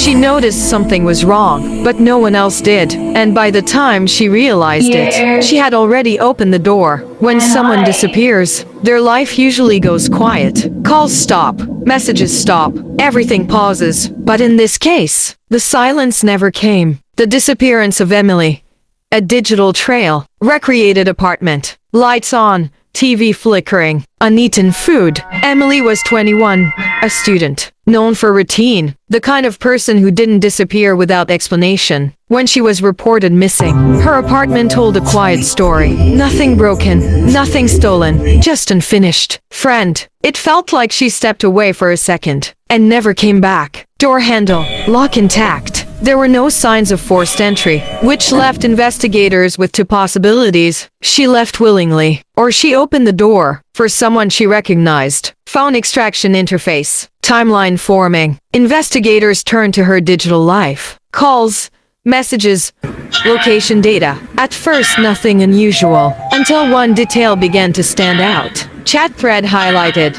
She noticed something was wrong, but no one else did. And by the time she realized it, she had already opened the door. When someone disappears, their life usually goes quiet. Calls stop, messages stop, everything pauses. But in this case, the silence never came. The disappearance of Emily. A digital trail, recreated apartment, lights on, TV flickering, uneaten food. Emily was 21, a student, known for routine, the kind of person who didn't disappear without explanation. When she was reported missing, her apartment told a quiet story. Nothing broken, nothing stolen, just unfinished. Friend, it felt like she stepped away for a second and never came back. Door handle, lock intact. There were no signs of forced entry, which left investigators with two possibilities. She left willingly, or she opened the door for someone she recognized. Phone extraction interface. Timeline forming. Investigators turned to her digital life. Calls, messages, location data. At first, nothing unusual, until one detail began to stand out. Chat thread highlighted.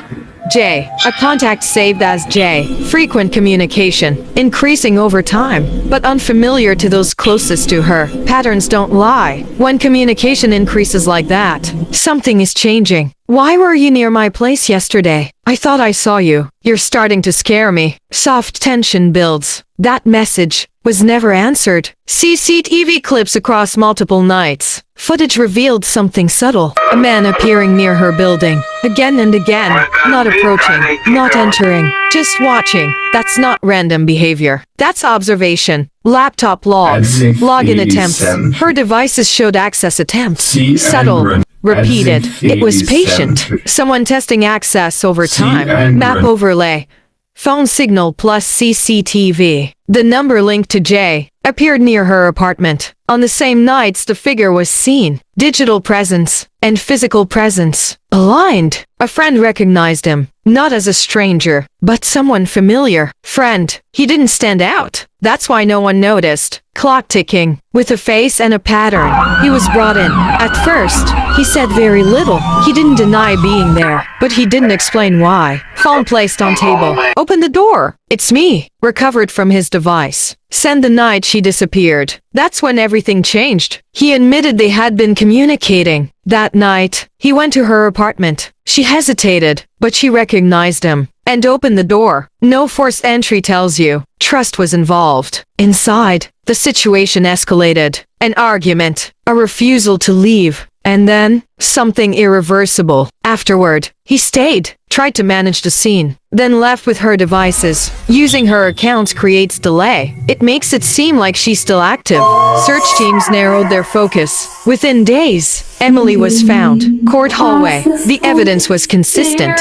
J. A contact saved as J. Frequent communication, increasing over time, but unfamiliar to those closest to her. Patterns don't lie. When communication increases like that, something is changing. Why were you near my place yesterday? I thought I saw you. You're starting to scare me. Soft tension builds. That message was never answered. CCTV clips across multiple nights. Footage revealed something subtle. A man appearing near her building. Again and again. Not approaching. Not entering. Just watching. That's not random behavior. That's observation. Laptop logs. Login attempts. Her devices showed access attempts. Subtle. Repeated. It was patient. Someone testing access over time. Map overlay. Phone signal plus CCTV. The number linked to J appeared near her apartment. On the same nights the figure was seen. Digital presence and physical presence aligned. A friend recognized him, not as a stranger, but someone familiar. Friend. He didn't stand out. That's why no one noticed. Clock ticking. With a face and a pattern, he was brought in. At first, he said very little. He didn't deny being there, but he didn't explain why. Phone placed on table. Open the door. It's me. Recovered from his device. Send the night she disappeared. That's when everything changed. He admitted they had been communicating. That night, he went to her apartment. She hesitated, but she recognized him and opened the door. No forced entry tells you. Trust was involved. Inside, the situation escalated. An argument, a refusal to leave, and then something irreversible. Afterward, he stayed, tried to manage the scene, then left with her devices. Using her accounts creates delay. It makes it seem like she's still active. Search teams narrowed their focus. Within days, Emily was found. Court hallway. The evidence was consistent.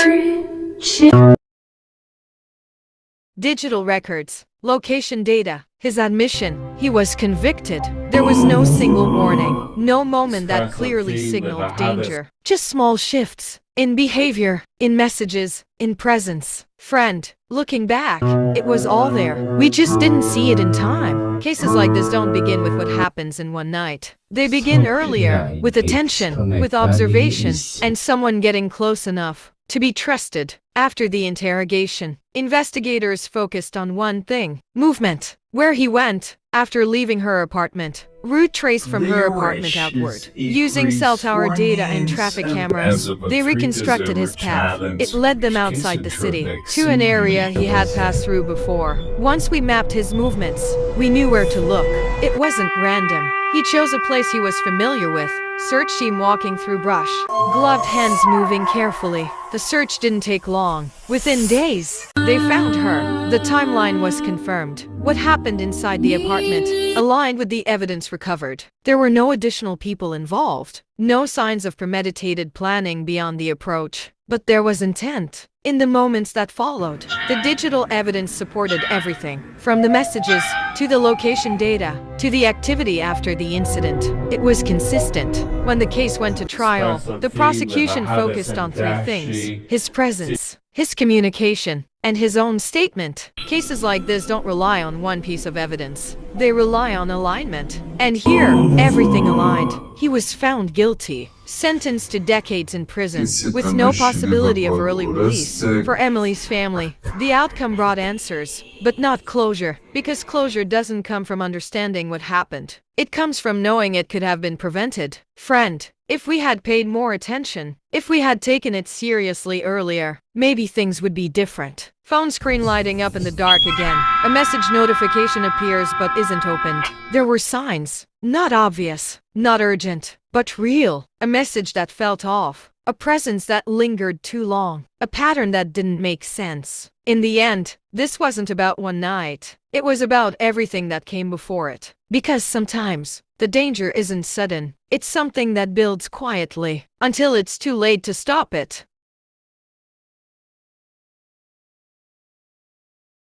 Digital records. Location data. His admission. He was convicted. There was no single warning. No moment that clearly signaled danger. Just small shifts. In behavior. In messages. In presence. Friend. Looking back, it was all there. We just didn't see it in time. Cases like this don't begin with what happens in one night. They begin earlier, with attention, with observation, and someone getting close enough to be trusted. After the interrogation, investigators focused on one thing: movement. Where he went after leaving her apartment. Route traced from her apartment outward. Using cell tower data and traffic cameras, they reconstructed his path. It led them outside the city, to an area he had passed through before. Once we mapped his movements, we knew where to look. It wasn't random. He chose a place he was familiar with. Search team walking through brush. Gloved hands moving carefully. The search didn't take long. Within days, they found her. The timeline was confirmed. What happened inside the apartment aligned with the evidence recovered. There were no additional people involved. No signs of premeditated planning beyond the approach. But there was intent. In the moments that followed, the digital evidence supported everything, from the messages, to the location data, to the activity after the incident. It was consistent. When the case went to trial, the prosecution focused on three things: his presence, his communication, and his own statement. Cases like this don't rely on one piece of evidence. They rely on alignment. And here, everything aligned. He was found guilty, sentenced to decades in prison, with no possibility of early release. For Emily's family, the outcome brought answers, but not closure, because closure doesn't come from understanding what happened. It comes from knowing it could have been prevented. Friend, if we had paid more attention, if we had taken it seriously earlier, maybe things would be different. Phone screen lighting up in the dark again. A message notification appears but isn't opened. There were signs. Not obvious, not urgent, but real. A message that felt off. A presence that lingered too long. A pattern that didn't make sense. In the end, this wasn't about one night. It was about everything that came before it. Because sometimes, the danger isn't sudden. It's something that builds quietly, until it's too late to stop it.